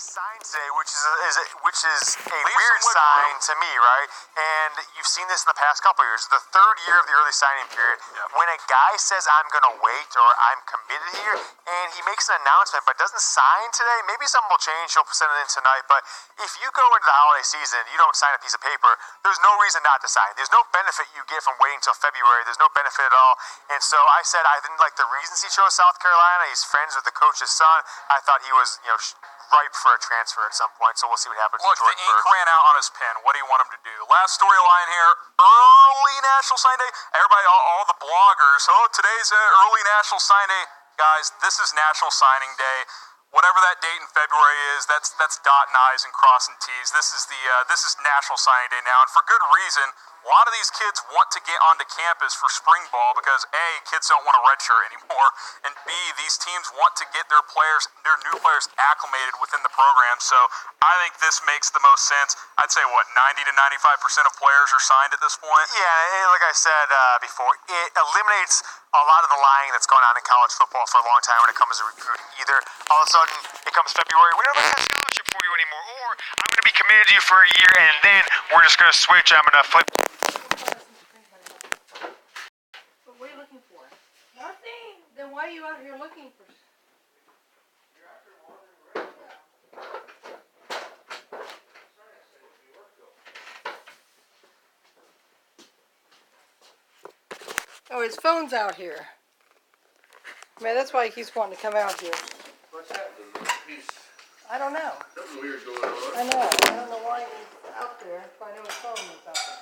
Sign today, which is a weird sign to me, right? And you've seen this in the past couple of years. The third year of the early signing period, when a guy says I'm going to wait or I'm committed here, and he makes an announcement but doesn't sign today, maybe something will change. He'll send it in tonight. But if you go into the holiday season and you don't sign a piece of paper, there's no reason not to sign. There's no benefit you get from waiting until February. There's no benefit at all. And so I said I didn't like the reasons he chose South Carolina. He's friends with the coach's son. I thought he was, ripe for a transfer at some point, so we'll see what happens. Look, the ink ran out on his pen. What do you want him to do? Last storyline here, early National Signing Day. Everybody, all the bloggers, today's early National Signing Day. Guys, this is National Signing Day. Whatever that date in February is, that's dotting I's and crossing T's. This is National Signing Day now, and for good reason. A lot of these kids want to get onto campus for spring ball because A, kids don't want a redshirt anymore, and B, these teams want to get their new players acclimated within the program. So I think this makes the most sense. I'd say 90 to 95% of players are signed at this point. Yeah, like I said before, it eliminates a lot of the lying that's going on in college football for a long time when it comes to recruiting. Either all of a sudden it comes February, we don't have a scholarship for you anymore, or I'm going to be committed to you for a year and then we're just going to switch. I'm going to flip. But what are you looking for? Nothing. Then why are you out here looking for? Oh, his phone's out here. Man, that's why he keeps wanting to come out here. What's happening? I don't know. Something weird going on. I don't know why he's out there, but I know his phone was out there.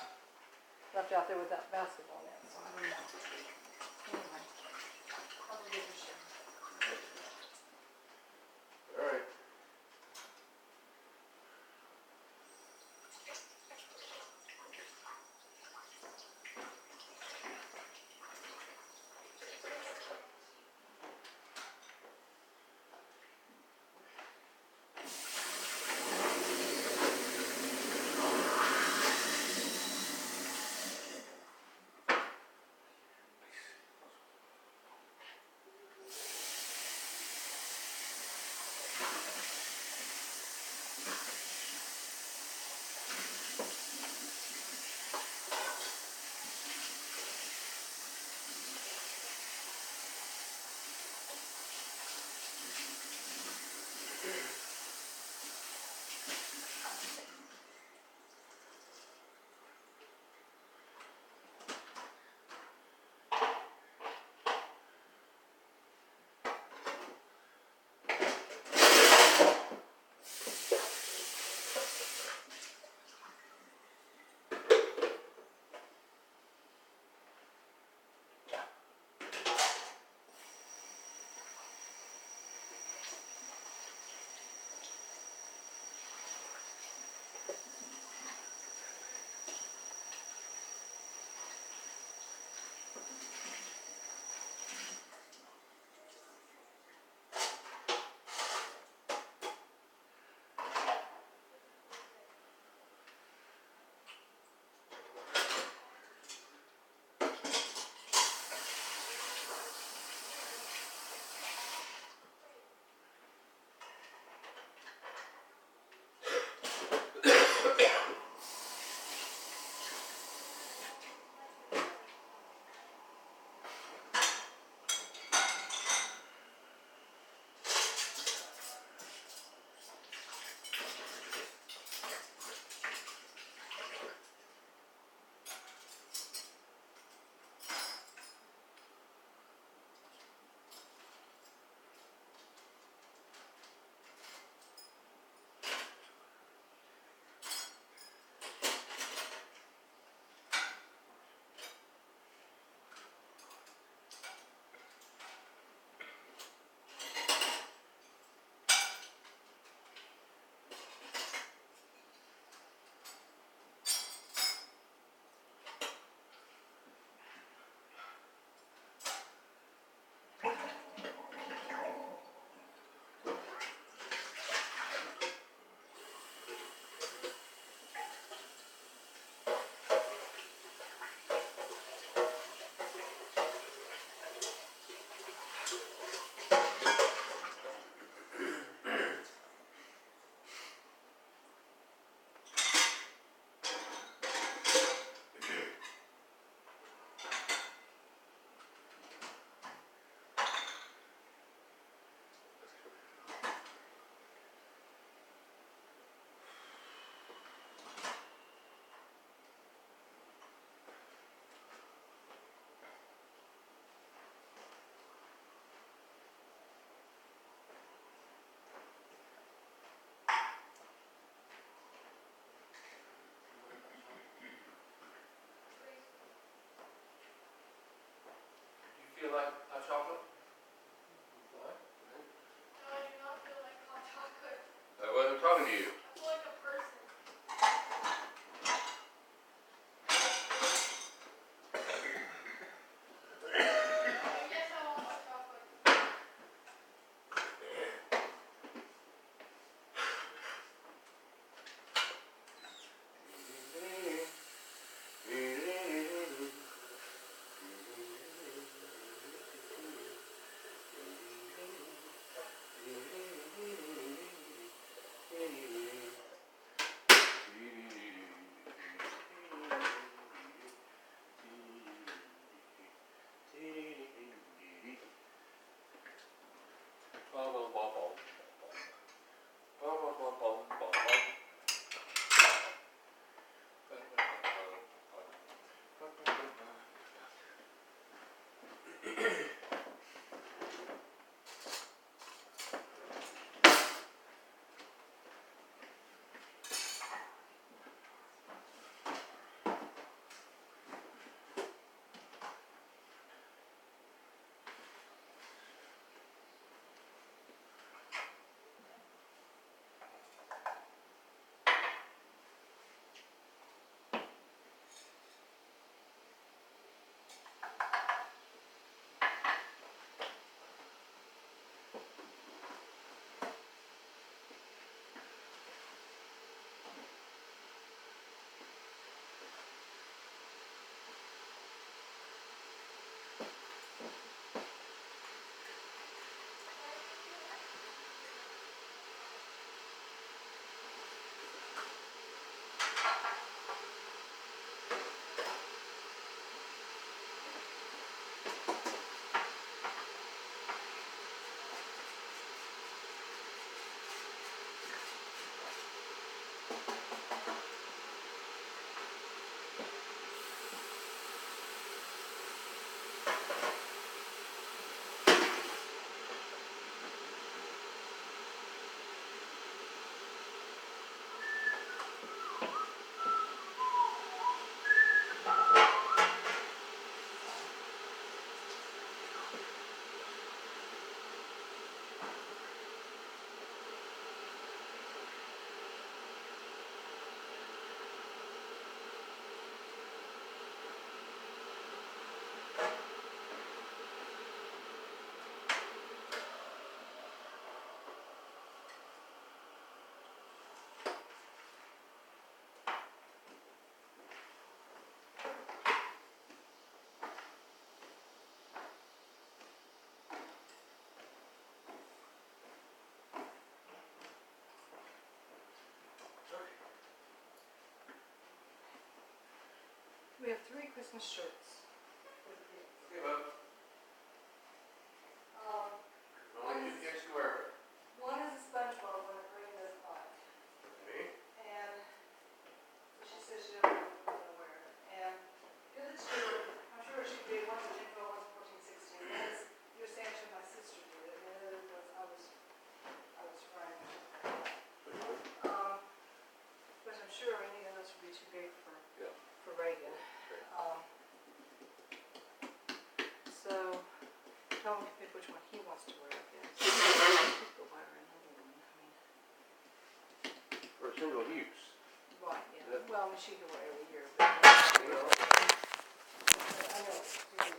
Left out there with that basketball net, so I don't know. Anyway, I'll give it a shot. All right. Christmas shirts for the kids. Okay, bud. Only you can't swear. One is a SpongeBob one, and Green does not. Me? And so she says she doesn't want to wear it. And the other two, I'm sure she did. One's a info, one's 14, 16. One is your Santa, my sister did it. And the other was I was friend. But I'm sure any of those would be too big for Reagan. So tell him to pick which one he wants to wear, I guess. Go buy her another one. I mean, For single use. right, yeah. That- Well, I mean, she can wear it every year. But I know it's too big.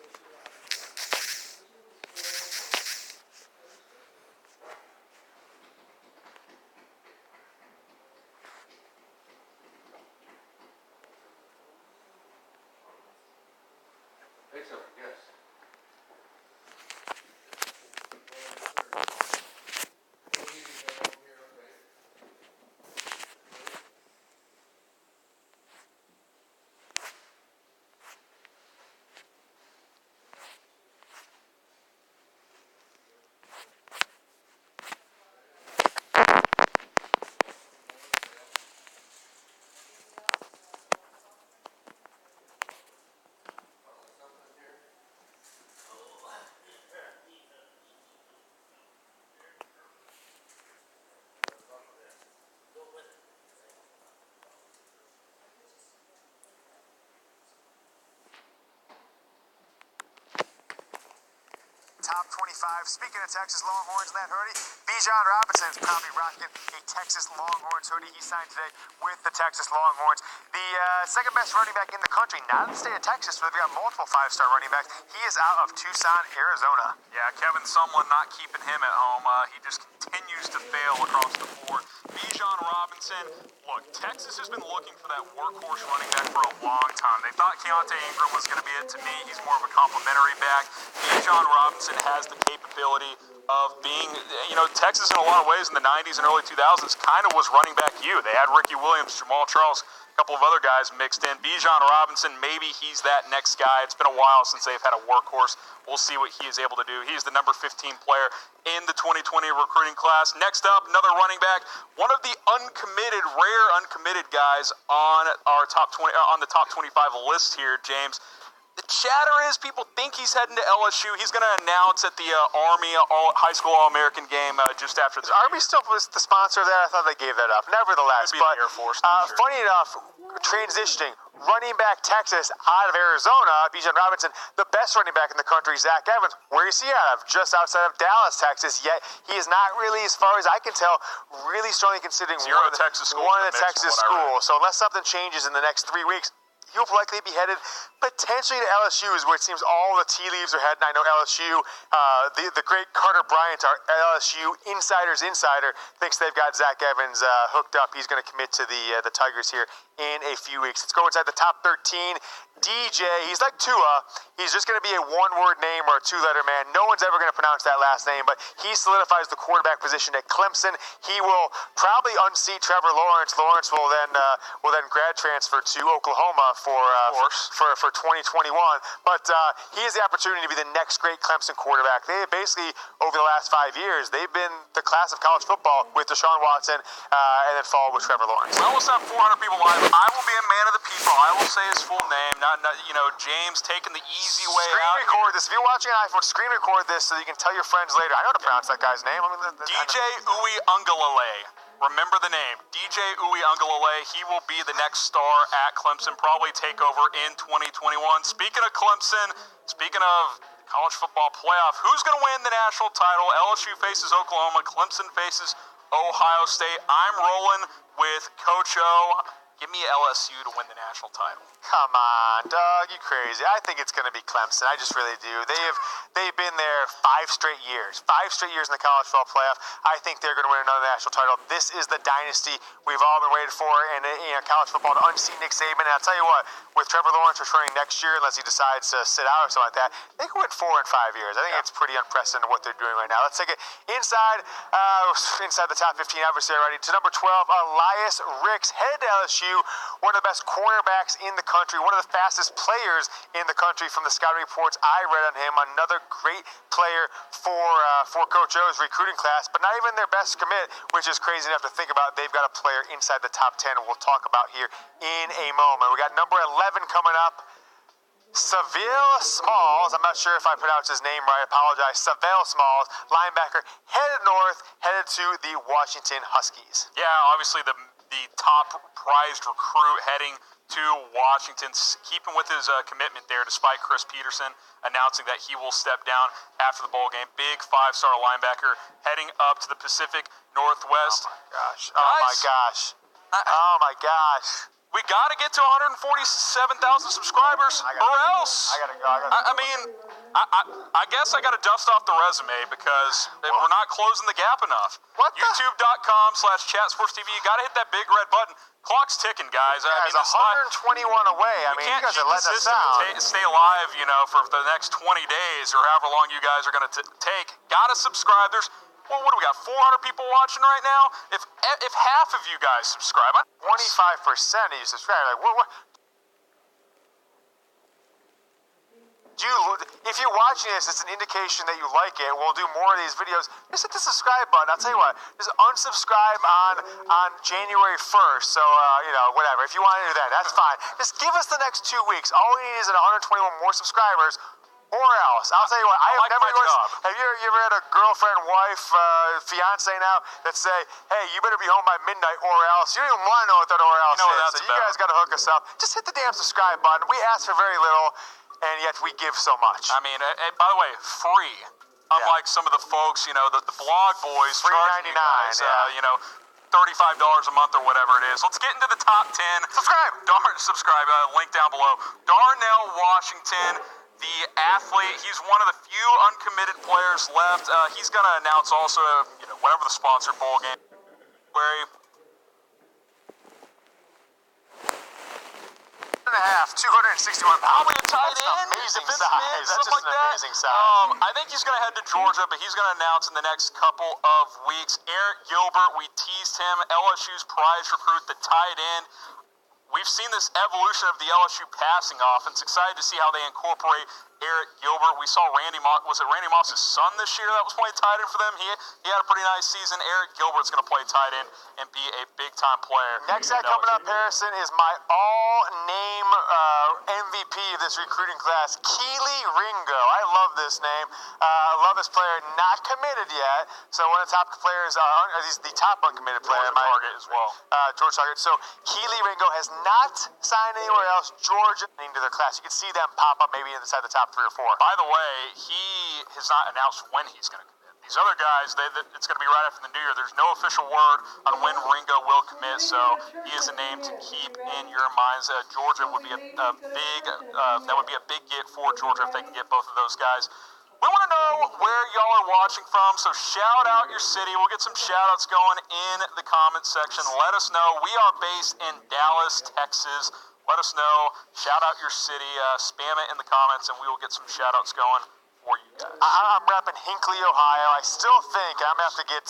Excellent, yes. Top 25. Speaking of Texas Longhorns in that hoodie, Bijan Robinson is probably rocking a Texas Longhorns hoodie. He signed today with the Texas Longhorns. The second best running back in the country, not in the state of Texas, but they've got multiple five-star running backs. He is out of Tucson, Arizona. Yeah, Kevin Sumlin not keeping him at home. He just continues to fail across the board. Bijan Robinson, look, Texas has been looking for that workhorse running back for a long time. They thought Keontae Ingram was going to be it. To me, he's more of a complimentary back. Bijan Robinson has the capability of being, Texas in a lot of ways in the 90s and early 2000s kind of was running back you. They had Ricky Williams, Jamal Charles, a couple of other guys mixed in. Bijan Robinson, maybe he's that next guy. It's been a while since they've had a workhorse. We'll see what he is able to do. He's the number 15 player in the 2020 recruiting class. Next up, another running back, one of the rare uncommitted guys on our top 20, on the top 25 list here, James. The chatter is people think he's heading to LSU. He's going to announce at the Army High School All-American game just after this. Army still was the sponsor there. I thought they gave that up. Nevertheless, Could be but the Air Force, sure. funny enough, transitioning, running back Texas out of Arizona, Bijan Robinson, the best running back in the country, Zach Evans. Where is he out of? Just outside of Dallas, Texas. Yet he is not really, as far as I can tell, really strongly considering one of the Texas schools. So unless something changes in the next 3 weeks, he'll likely be headed potentially to LSU, is where it seems all the tea leaves are heading. I know LSU, the great Carter Bryant, our LSU insider, thinks they've got Zach Evans hooked up. He's going to commit to the Tigers here in a few weeks. Let's go inside the top 13. DJ, he's like Tua. He's just going to be a one-word name or a two-letter man. No one's ever going to pronounce that last name, but he solidifies the quarterback position at Clemson. He will probably unseat Trevor Lawrence. Lawrence will then grad transfer to Oklahoma for 2021. But he has the opportunity to be the next great Clemson quarterback. They basically, over the last 5 years, they've been the class of college football with Deshaun Watson and then followed with Trevor Lawrence. We almost have 400 people live. I will be a man of the people. I will say his full name. Not James taking the easy way Screen out. record this. If you're watching an iPhone, screen record this so you can tell your friends later. I know how to pronounce that guy's name. DJ Uiagalelei. Remember the name. DJ Uiagalelei. He will be the next star at Clemson, probably take over in 2021. Speaking of Clemson, speaking of college football playoff, who's going to win the national title? LSU faces Oklahoma. Clemson faces Ohio State. I'm rolling with Coach O. Give me LSU to win the national title. Come on, Doug, you crazy. I think it's going to be Clemson. I just really do. They've been there 5 straight years. 5 straight years in the college football playoff. I think they're going to win another national title. This is the dynasty we've all been waiting for in college football to unseat Nick Saban. And I'll tell you what, with Trevor Lawrence returning next year, unless he decides to sit out or something like that, they could win 4 in 5 years. I think it's pretty unprecedented what they're doing right now. Let's take it inside the top 15 adversary already to number 12, Elias Ricks, headed to LSU. one of the best cornerbacks in the country, one of the fastest players in the country from the scouting reports I read on him. Another great player for Coach O's recruiting class, but not even their best commit, which is crazy enough to think about. They've got a player inside the top 10 we'll talk about here in a moment. We got number 11 coming up. Saville Smalls, I'm not sure if I pronounced his name right, I apologize. Saville Smalls, linebacker, headed north, headed to the Washington Huskies. Yeah, obviously the top prized recruit heading to Washington, keeping with his commitment there despite Chris Peterson announcing that he will step down after the bowl game. Big 5-star linebacker heading up to the Pacific Northwest. Oh my gosh. Oh my gosh. We got to get to 147,000 subscribers, or else. I gotta go. I guess I got to dust off the resume because we're not closing the gap enough. YouTube.com/chatsportstv. You got to hit that big red button. Clock's ticking, guys. Guys, 121 away. I mean, you guys are letting us down. Stay alive, for the next 20 days or however long you guys are going to take. Got to subscribe. What do we got? 400 people watching right now. If half of you guys subscribe, 25% of you subscribe. Like what? If you're watching this, it's an indication that you like it. We'll do more of these videos. Just hit the subscribe button. I'll tell you what. Just unsubscribe on January 1st. So whatever. If you want to do that, that's fine. Just give us the next 2 weeks. All we need is 121 more subscribers. Or else, I'll tell you what, I have never have you ever had a girlfriend, wife, fiance now that say, hey, you better be home by midnight or else? You don't even want to know what that or else is. So you guys got to hook us up. Just hit the damn subscribe button. We ask for very little, and yet we give so much. I mean, by the way, free. Unlike some of the folks, the blog boys charging you guys, $35 a month or whatever it is. Let's get into the top 10. Subscribe. Link down below. Darnell Washington, the athlete, he's one of the few uncommitted players left. He's going to announce also, whatever the sponsored bowl game. 261 pounds. Probably a tight end. Amazing size. That's just like an amazing size. I think he's going to head to Georgia, but he's going to announce in the next couple of weeks. Eric Gilbert, we teased him, LSU's prize recruit, the tight end. We've seen this evolution of the LSU passing offense. Excited to see how they incorporate Eric Gilbert. We saw Randy Moss's son this year that was playing tight end for them? He had a pretty nice season. Eric Gilbert's going to play tight end and be a big-time player. Next guy coming up, Harrison, is my all-name MVP of this recruiting class, Keely Ringo. I love this name. I love this player. Not committed yet. So one of the top players, he's the top uncommitted player. Georgia target as well. George Target. So Keely Ringo has not signed anywhere else. Georgia into their class. You can see them pop up maybe inside the top 3 or 4. By the way, he has not announced when he's going to commit. These other guys, it's going to be right after the New Year. There's no official word on when Ringo will commit, so he is a name to keep in your minds. Georgia would be a big get for Georgia if they can get both of those guys. We want to know where y'all are watching from, so shout out your city. We'll get some shout-outs going in the comment section. Let us know. We are based in Dallas, Texas. Let us know. Shout out your city. Spam it in the comments, and we will get some shout-outs going for you guys. I'm repping Hinckley, Ohio. I still think, I'm going to have to get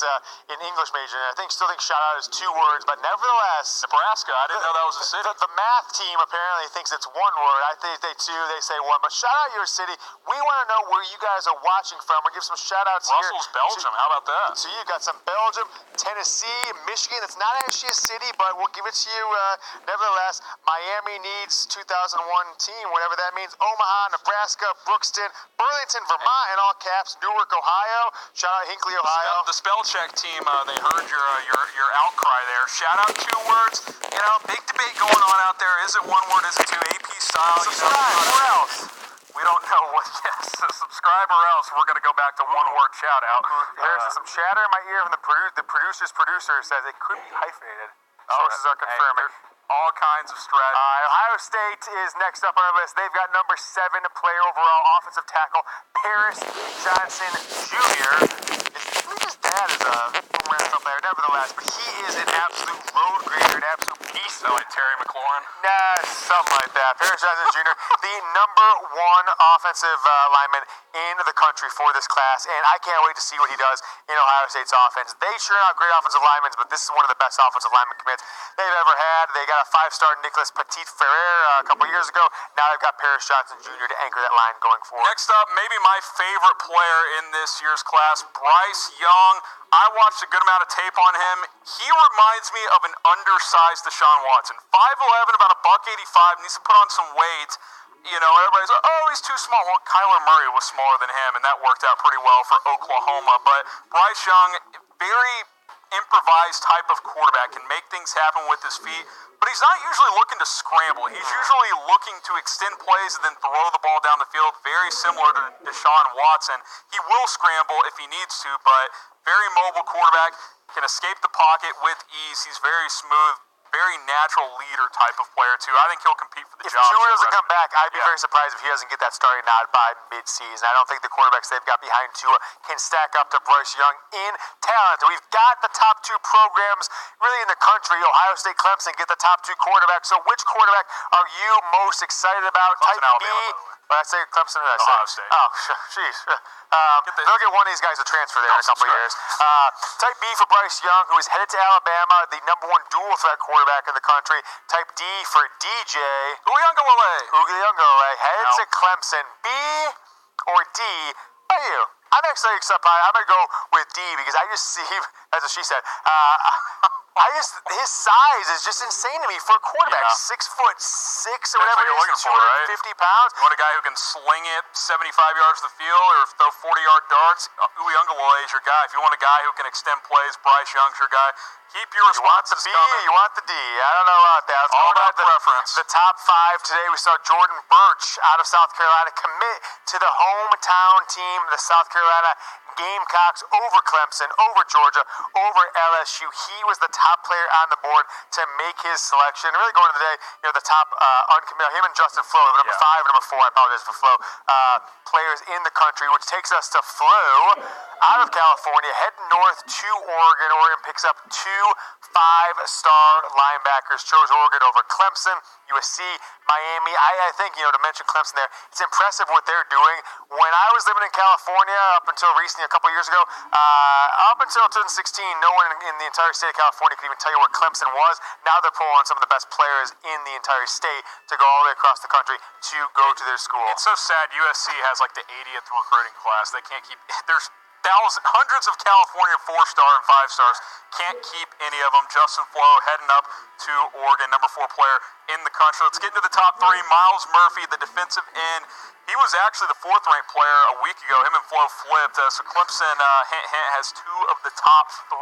an English major. I still think shout-out is 2 words, but nevertheless. Nebraska. I didn't know that was a city. The math team apparently thinks it's 1 word. I think they say 1. But shout out your city. We want to know where you guys are watching from. We'll give some shout-outs here. Brussels, Belgium. How about that? So you got some Belgium, Tennessee, Michigan. It's not actually a city, but we'll give it to you nevertheless. Miami needs 2001 team, whatever that means. Omaha, Nebraska, Brookston, Burlington, Vermont, in all caps, Newark, Ohio. Shout out Hinckley, Ohio. The spell check team, they heard your outcry there. Shout out 2 words. Big debate going on out there. Is it 1 word? Is it 2? AP style. Subscribe or else. We don't know what. Yes, subscribe or else. We're going to go back to 1 word shout out. There's some chatter in my ear from the producer's producer says it could be hyphenated. Sources are confirming. All kinds of strategy. Ohio State is next up on our list. They've got number 7 player overall, offensive tackle, Paris Johnson Jr. I believe his dad is a player, nevertheless, but he is an absolute road grader, an absolute beast. Terry McLaurin. Nah, something like that. Paris Johnson Jr., the number one offensive lineman in the country for this class, and I can't wait to see what he does in Ohio State's offense. They sure are great offensive linemen, but this is one of the best offensive lineman commits they've ever had. They got a 5-star Nicholas Petit-Ferrer a couple years ago. Now they've got Paris Johnson Jr. to anchor that line going forward. Next up, maybe my favorite player in this year's class, Bryce Young. I watched a good amount of tape on him. He reminds me of an undersized Deshaun Watson. 5'11", about $185, needs to put on some weight. You know, everybody's like, oh, he's too small. Well, Kyler Murray was smaller than him, and that worked out pretty well for Oklahoma. But Bryce Young, very improvised type of quarterback, can make things happen with his feet. But he's not usually looking to scramble. He's usually looking to extend plays and then throw the ball down the field, very similar to Deshaun Watson. He will scramble if he needs to, but very mobile quarterback, can escape the pocket with ease. He's very smooth, very natural leader type of player, too. I think he'll compete for the job. If Tua doesn't come back, I'd be very surprised if he doesn't get that starting nod by mid-season. I don't think the quarterbacks they've got behind Tua can stack up to Bryce Young in talent. We've got the top 2 programs really in the country. Ohio State, Clemson get the top 2 quarterbacks. So which quarterback are you most excited about? Clemson, Type B. Alabama, But I say Clemson or Ohio State. Oh, jeez. They'll get one of these guys to transfer there in a couple of years. Type B for Bryce Young, who is headed to Alabama, the number 1 dual threat quarterback in the country. Type D for DJ Uyunglele, headed to Clemson. B or D? How are you? I'm actually excited. I'm going to go with D because I just see, that's what she said. His size is just insane to me for a quarterback. Yeah. 6'6" or That's whatever what you're it looking is, for, right? 250 pounds. You want a guy who can sling it 75 yards to the field or throw 40-yard darts? Uyunglele is your guy. If you want a guy who can extend plays, Bryce Young's your guy. Keep your responses coming. coming. You want the D. I don't know about that. Let's All go about to preference. The top 5 today. We saw Jordan Birch out of South Carolina commit to the hometown team, the South Carolina Gamecocks, over Clemson, over Georgia, over LSU. He was the top player on the board to make his selection. Really going to the day, the top uncommitted, him and Justin Flo, number 5 and number 4, I apologize for Flo, players in the country, which takes us to Flo out of California, heading north to Oregon. Oregon picks up 2 5-star linebackers, chose Oregon over Clemson, USC, Miami. I think, to mention Clemson there, it's impressive what they're doing. When I was living in California up until recently, a couple years ago, up until 2016, no one in the entire state of California could even tell you where Clemson was. Now they're pulling some of the best players in the entire state to go all the way across the country to go to their school. It's so sad USC has like the 80th recruiting class. They can't keep, there's hundreds of California 4-star and 5-stars. Can't keep any of them. Justin Flo heading up to Oregon, number 4 player in the country. Let's get into the top 3. Miles Murphy, the defensive end. He was actually the 4th-ranked player a week ago. Him and Flo flipped. So Clemson has 2 of the top 3.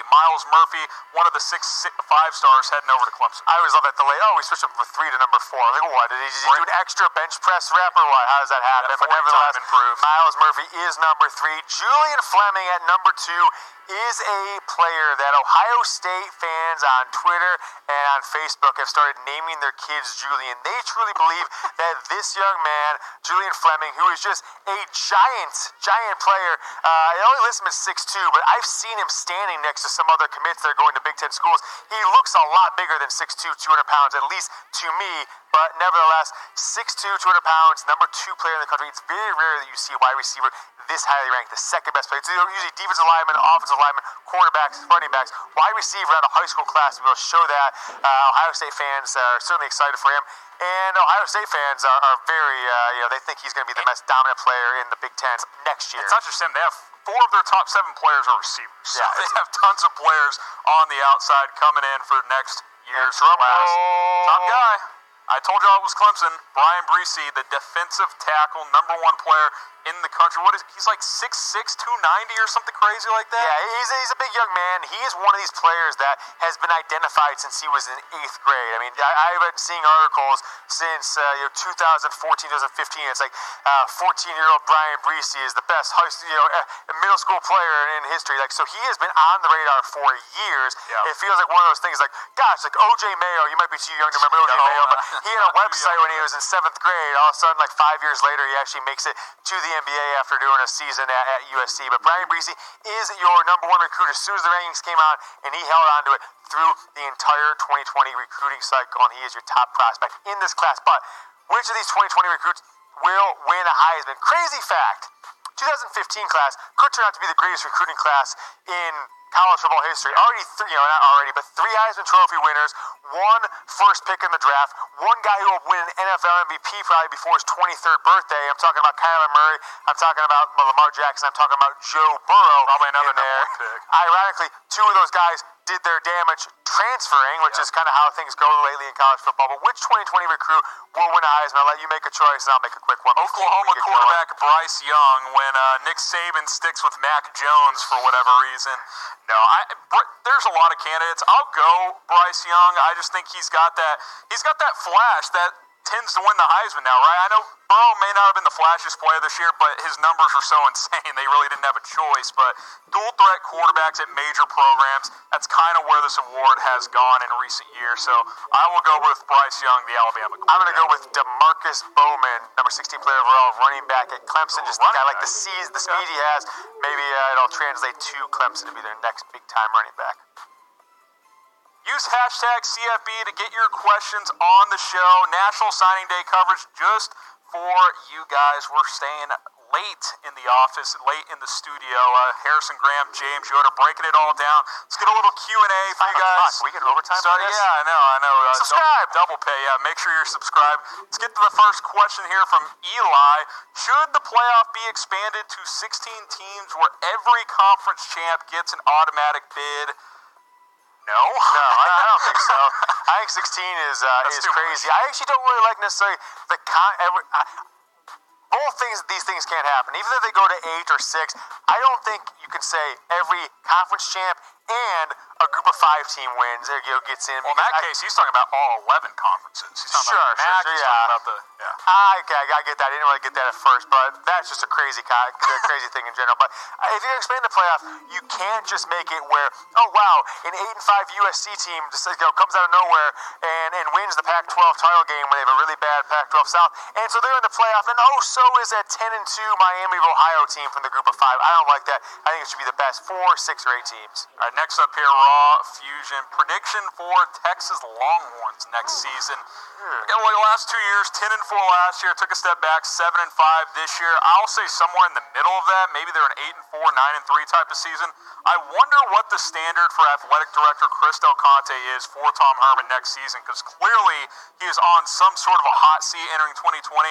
Miles Murphy, one of the 6 5-stars heading over to Clemson. I always love that delay. Oh, we switched him from 3 to number 4. Like, what? Did he do an extra bench press rep or what? How does that happen? But nevertheless, Miles Murphy is number 3. Julian Fleming at number 2 is a player that Ohio State fans on Twitter and on Facebook have started naming their kids Julian. They truly believe that this young man, Julian Fleming, who is just a giant player, I only list him as 6'2", but I've seen him standing next to some other commits that are going to Big Ten schools. He looks a lot bigger than 6'2", 200 pounds, at least to me. But nevertheless, 6'2", 200 pounds, number 2 player in the country. It's very rare that you see a wide receiver this highly ranked, the 2nd best player. It's usually defensive linemen, offensive linemen, quarterbacks, running backs, wide receiver out of high school class. We'll show that. Ohio State fans are certainly excited for him. And Ohio State fans are very, they think he's going to be the most dominant player in the Big Ten next year. It's not just him. They have 4 of their top 7 players are receivers. So they have tons of players on the outside coming in for next year's class. Top guy. I told y'all it was Clemson. Brian Breesy, the defensive tackle, number 1 player in the country. He's like 6'6", 290 or something crazy like that? Yeah, he's a big young man. He is one of these players that has been identified since he was in 8th grade. I mean, I've been seeing articles since 2014, 2015. It's like 14-year-old Brian Breesy is the best middle school player in history. Like, so he has been on the radar for years. Yeah. It feels like one of those things like, gosh, like O.J. Mayo. You might be too young to remember O.J. Mayo, but he had a website when he was in 7th grade. All of a sudden, like 5 years later, he actually makes it to the NBA after doing a season at USC. But Brian Breezy is your number one recruit as soon as the rankings came out, and he held on to it through the entire 2020 recruiting cycle, and he is your top prospect in this class. But which of these 2020 recruits will win a Heisman? Crazy fact. 2015 class could turn out to be the greatest recruiting class in college football history. Not already, but 3 Heisman Trophy winners, 1 first pick in the draft, 1 guy who will win an NFL MVP probably before his 23rd birthday. I'm talking about Kyler Murray. I'm talking about Lamar Jackson. I'm talking about Joe Burrow. Probably another in there. pick. Ironically, 2 of those guys did their damage transferring, which is kind of how things go lately in college football. But which 2020 recruit will win a Heisman? I'll let you make a choice, and I'll make a quick one. Oklahoma quarterback Bryce Young when Nick Saban sticks with Mac Jones for whatever reason. No, there's a lot of candidates. I'll go Bryce Young. I just think he's got that flash that tends to win the Heisman now, right? I know Burrow may not have been the flashiest player this year, but his numbers are so insane they really didn't have a choice. But dual threat quarterbacks at major programs, that's kind of where this award has gone in recent years. So I will go with Bryce Young, the Alabama quarterback. I'm going to go with DeMarcus Bowman, number 16 player overall, running back at Clemson. Just think I like the speed he has. Maybe it'll translate to Clemson to be their next big-time running back. Use hashtag CFB to get your questions on the show. National Signing Day coverage just for you guys. We're staying late in the office, late in the studio. Harrison Graham, James Yoder, breaking it all down. Let's get a little Q&A for you guys. We get overtime for this? Yeah, I know. Subscribe. Double pay, yeah. Make sure you're subscribed. Let's get to the first question here from Eli. Should the playoff be expanded to 16 teams where every conference champ gets an automatic bid? No, I don't think so. I think 16 is crazy. I actually don't really like necessarily both these things can't happen. Even if they go to 8 or 6, I don't think you can say every conference champ and a group of 5 team wins gets in. Well, in that case, he's talking about all 11 conferences. He's talking about MAC, he's talking about the I get that. I didn't really get that at first, but that's just a crazy thing in general. But if you're going to expand the playoff, you can't just make it where, oh wow, an 8-5 USC team just comes out of nowhere and wins the Pac-12 title game when they have a really bad Pac-12 South, and so they're in the playoff. And so is a 10-2 Miami of Ohio team from the group of 5. I don't like that. I think it should be the best 4, 6, or 8 teams. All right, next up here, Raw Fusion. Prediction for Texas Longhorns next season. The last 2 years, 10-4 last year, took a step back, 7-5 this year. I'll say somewhere in the middle of that. Maybe they're an 8-4, 9-3 type of season. I wonder what the standard for athletic director Chris Del Conte is for Tom Herman next season, because clearly he is on some sort of a hot seat entering 2020.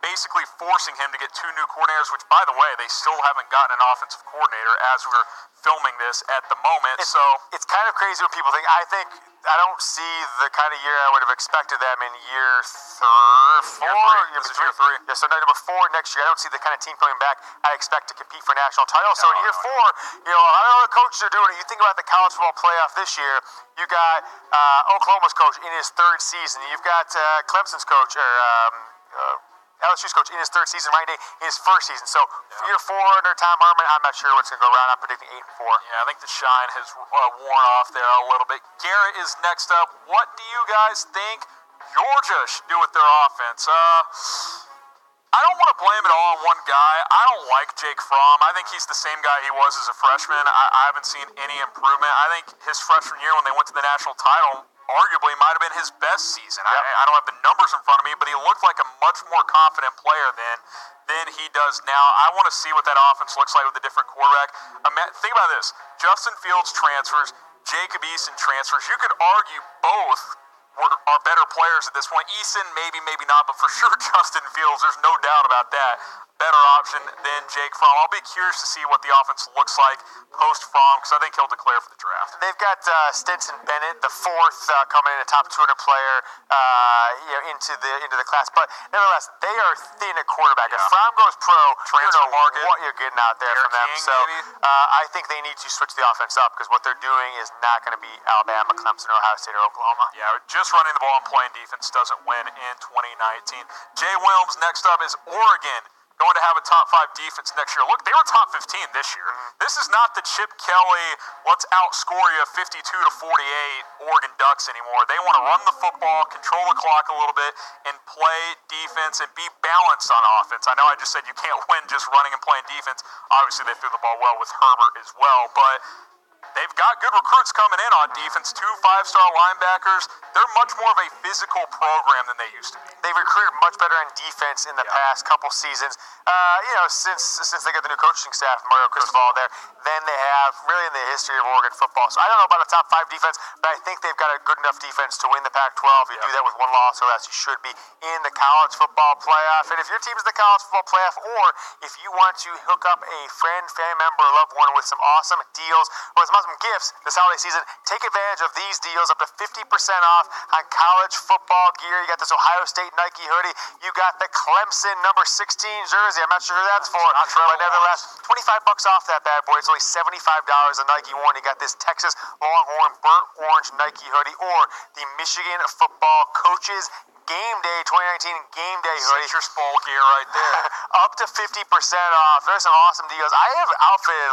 Basically forcing him to get 2 new coordinators, which, by the way, they still haven't gotten an offensive coordinator as we're filming this at the moment. It's kind of crazy what people think. I don't see the kind of year I would have expected them in year 4. This is year 3. Yeah, so number 4 next year. I don't see the kind of team coming back I expect to compete for national titles. So in year 4, I don't know what the coaches are doing. You think about the college football playoff this year. You got Oklahoma's coach in his 3rd season. You've got Clemson's coach LSU's coach in his 3rd season, Ryan Day in his 1st season. So year 4 under Tom Herman, I'm not sure what's going to go around. I'm predicting 8-4. Yeah, I think the shine has worn off there a little bit. Garrett is next up. What do you guys think Georgia should do with their offense? I don't want to blame it all on one guy. I don't like Jake Fromm. I think he's the same guy he was as a freshman. I haven't seen any improvement. I think his freshman year when they went to the national title arguably might have been his best season. Yep. I don't have the numbers in front of me, but he looked like a much more confident player than he does now. I want to see what that offense looks like with a different quarterback. Think about this. Justin Fields transfers, Jacob Eason transfers. You could argue both are better players at this point. Eason, maybe not, but for sure Justin Fields, there's no doubt about that. Better option than Jake Fromm. I'll be curious to see what the offense looks like post-Fromm, because I think he'll declare for the draft. They've got Stetson Bennett, the 4th, coming in, a top 200 player into the class. But nevertheless, they are thin at quarterback. If Fromm goes pro, you know what you're getting out there from them. So I think they need to switch the offense up, because what they're doing is not going to be Alabama, Clemson, or Ohio State, or Oklahoma. Yeah, just running the ball and playing defense doesn't win in 2019. Jay Williams next up is Oregon. going to have a top 5 defense next year. Look, they were top 15 this year. This is not the Chip Kelly, let's outscore you 52-48 Oregon Ducks anymore. They want to run the football, control the clock a little bit, and play defense and be balanced on offense. I know I just said you can't win just running and playing defense. Obviously, they threw the ball well with Herbert as well, but they've got good recruits coming in on defense, 2 5-star linebackers. They're much more of a physical program than they used to be. They've recruited much better on defense in the past couple seasons. Since they got the new coaching staff, Mario Cristobal there, than they have really in the history of Oregon football. So I don't know about a top 5 defense, but I think they've got a good enough defense to win the Pac-12. You do that with one loss or less, you should be in the college football playoff. And if your team's in the college football playoff, or if you want to hook up a friend, family member, or loved one with some awesome deals or some awesome gifts this holiday season, take advantage of these deals, up to 50% off on college football gear. You got this Ohio State Nike hoodie. You got the Clemson number 16 jersey. I'm not sure who that's for, but nevertheless, $25 off that bad boy. It's only $75 a Nike one. You got this Texas Longhorn burnt orange Nike hoodie, or the Michigan football coaches Game Day 2019 Game Day hoodie. Citrus Bowl gear right there. Up to 50% off. There's some awesome deals. I have outfitted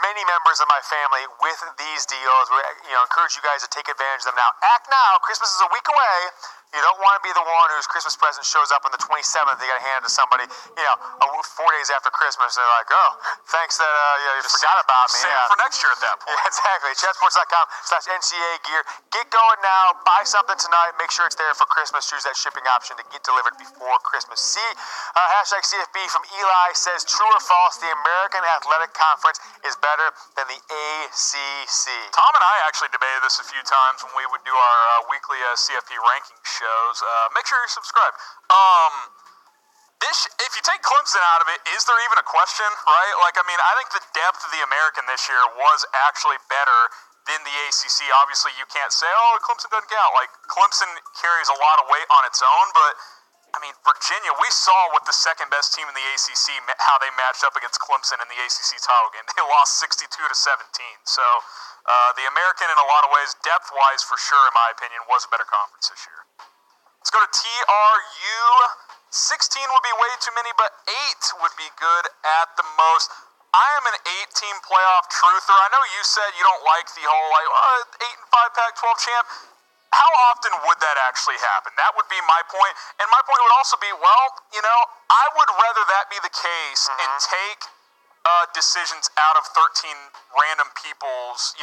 many members of my family with these deals. We encourage you guys to take advantage of them now. Act now. Christmas is a week away. You don't want to be the one whose Christmas present shows up on the 27th. You got to hand it to somebody, 4 days after Christmas. They're like, oh, thanks that you forgot about me. Save it for next year at that point. Yeah, exactly. Chatsports.com/NCAA gear. Get going now. Buy something tonight. Make sure it's there for Christmas. Choose that shipping option to get delivered before Christmas. Hashtag CFB from Eli says, true or false, the American Athletic Conference is better than the ACC. Tom and I actually debated this a few times when we would do our weekly CFP ranking shows. Make sure you're subscribed. If you take Clemson out of it, is there even a question, right? I think the depth of the American this year was actually better than the ACC. Obviously, you can't say, Clemson doesn't count. Clemson carries a lot of weight on its own, but Virginia, we saw what the second best team in the ACC, how they matched up against Clemson in the ACC title game. They lost 62-17. So the American, in a lot of ways, depth-wise for sure, in my opinion, was a better conference this year. Let's go to TRU. 16 would be way too many, but 8 would be good at the most. I am an 8-team playoff truther. I know you said you don't like the whole 8-5 Pac-12 champ. How often would that actually happen? That would be my point. And my point would also be, I would rather that be the case and take decisions out of 13 random people's,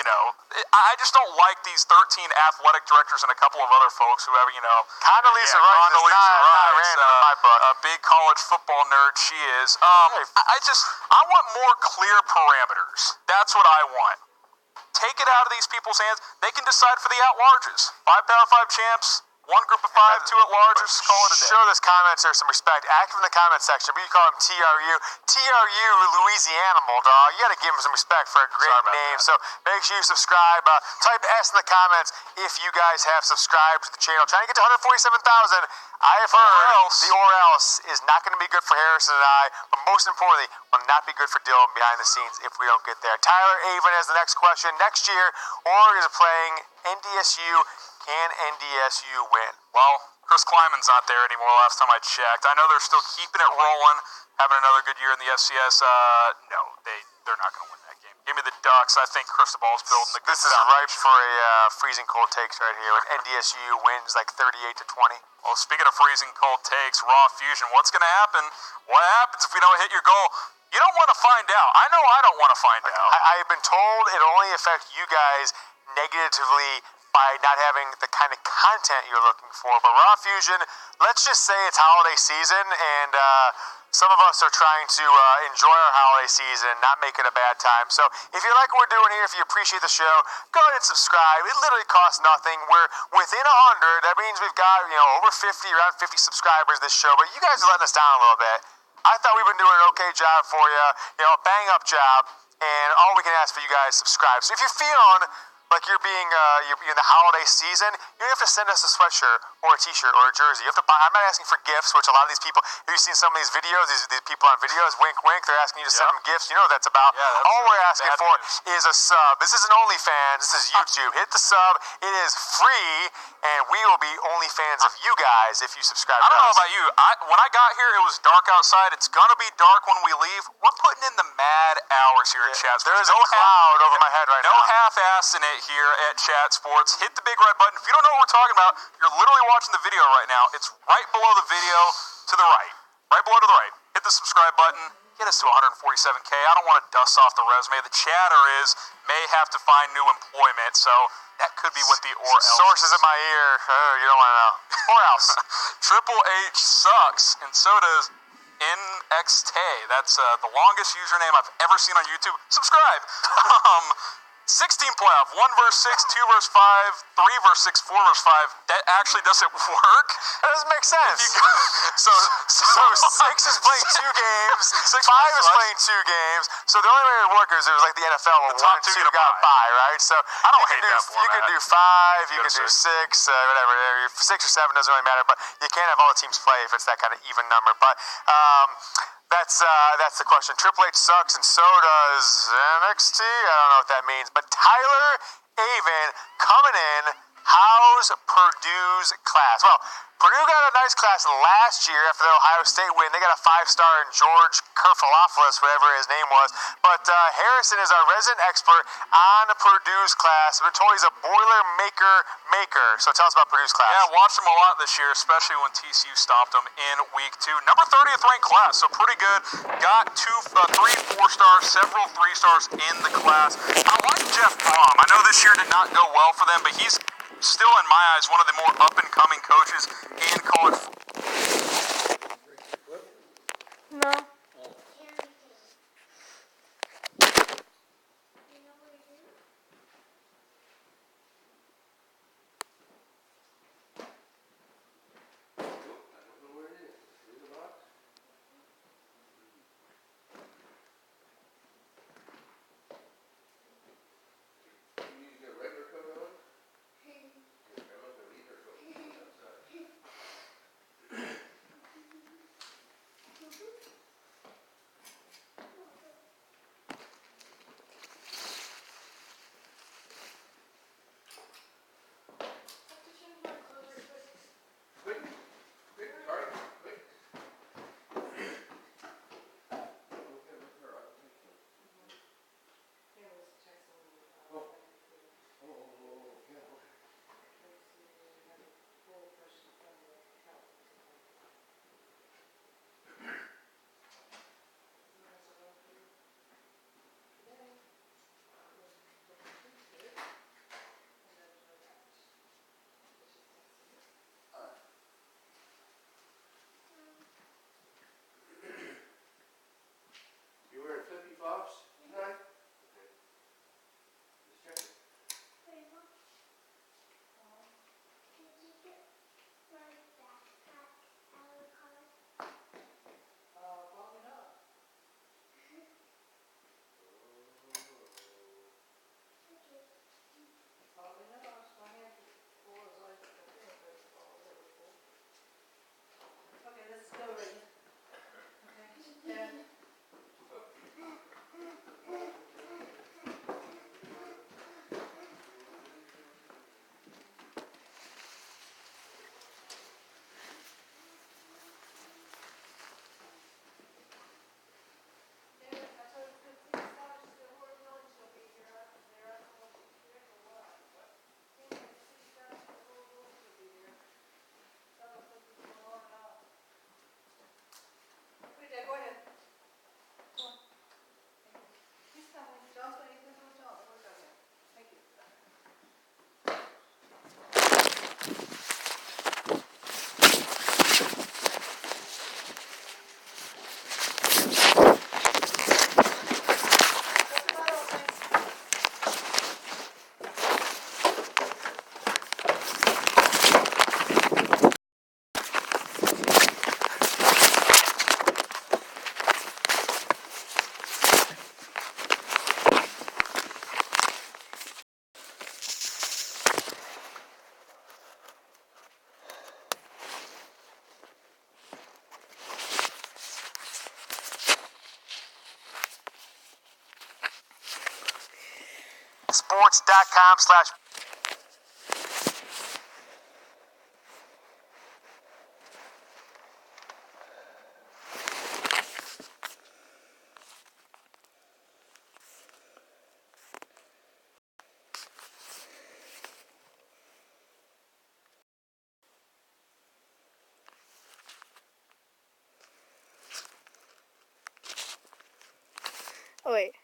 I just don't like these 13 athletic directors and a couple of other folks who have, Condoleezza Rice is not random in my book. A big college football nerd she is. I want more clear parameters. That's what I want. Take it out of these people's hands. They can decide for the at-larges. 5 Power 5 champs, 1 group of 5, 2 at-larges. Call it a day. Show this commenter some respect. Active in the comment section. But you call him TRU. TRU, Louisiana, dog. You got to give him some respect for a great name. So make sure you subscribe. Type S in the comments if you guys have subscribed to the channel. Trying to get to 147,000. I have heard the or else is not going to be good for Harrison and I, but most importantly, will not be good for Dylan behind the scenes if we don't get there. Tyler Avon has the next question. Next year, Oregon is playing NDSU. Can NDSU win? Well, Chris Kleiman's not there anymore last time I checked. I know they're still keeping it rolling, having another good year in the FCS. No, they're not going to win that game. Give me the Ducks. I think Cristobal's building the good This is ripe for a freezing cold takes right here when NDSU wins 38-20. Well, speaking of freezing cold takes, Raw Fusion, what's going to happen? What happens if we don't hit your goal? You don't want to find out. I know I don't want to find out. I've been told it'll only affect you guys negatively by not having the kind of content you're looking for. But Raw Fusion, let's just say it's holiday season, and some of us are trying to enjoy our holiday season and not make it a bad time. So if you like what we're doing here, if you appreciate the show, go ahead and subscribe. It literally costs nothing. We're within 100. That means we've got over 50, around 50 subscribers this show. But you guys are letting us down a little bit. I thought we've been doing an okay job for you, a bang-up job. And all we can ask for you guys, subscribe. So if you're feeling like you're being you're in the holiday season, you have to send us a sweatshirt or a T-shirt or a jersey. You have to buy. I'm not asking for gifts, which a lot of these people. Have you seen some of these videos? These people on videos, wink, wink. They're asking you to send them gifts. You know what that's about. Yeah, that's all we're asking bad for news. is a sub. This isn't OnlyFans. This is YouTube. Hit the sub. It is free, and we will be only fans of you guys if you subscribe. I don't to know us. about you. When I got here, it was dark outside. It's gonna be dark when we leave. We're putting in the mad hours here at Chat Sports. There is a cloud over my head right no now. half-assing it here at Chat Sports. Hit the big red button. If you don't know what we're talking about, you're literally watching the video right now. It's right below the video to the right. Right below to the right. Hit the subscribe button. Get us to 147K. I don't want to dust off the resume. The chatter is may have to find new employment, so that could be what the or else. Sources in my ear. You don't want to know. Or else. Triple H sucks, and so does NXT. That's the longest username I've ever seen on YouTube. Subscribe. 16 playoff, 1 versus 6, 2 versus 5, 3 versus 6, 4 versus 5. That actually doesn't work. That doesn't make sense. So 6 is playing 2 games, 5 is playing 2 games. So the only way it would work is it was like the NFL where The top 1 and 2 two get a got bye. by, right? So I don't hate that you could format. do 5, you Go could to do 6. 6, whatever. 6 or 7 doesn't really matter, but you can't have all the teams play if it's that kind of even number. But that's the question. Triple H sucks, and so does NXT. I don't know what that means. But Tyler Avon coming in. How's Purdue's class? Well, Purdue got a nice class last year after the Ohio State win. They got a 5-star in George Karfalopoulos, whatever his name was. But Harrison is our resident expert on Purdue's class. We're told he's a Boilermaker. So tell us about Purdue's class. Yeah, watched them a lot this year, especially when TCU stopped them in week 2. Number 30th ranked class, so pretty good. Got 3 4-stars, several 3-stars in the class. I like Jeff Brom. I know this year did not go well for them, but he's still, in my eyes, one of the more up-and-coming coaches in college football. No. DonnyvanSports.com/. Oh wait.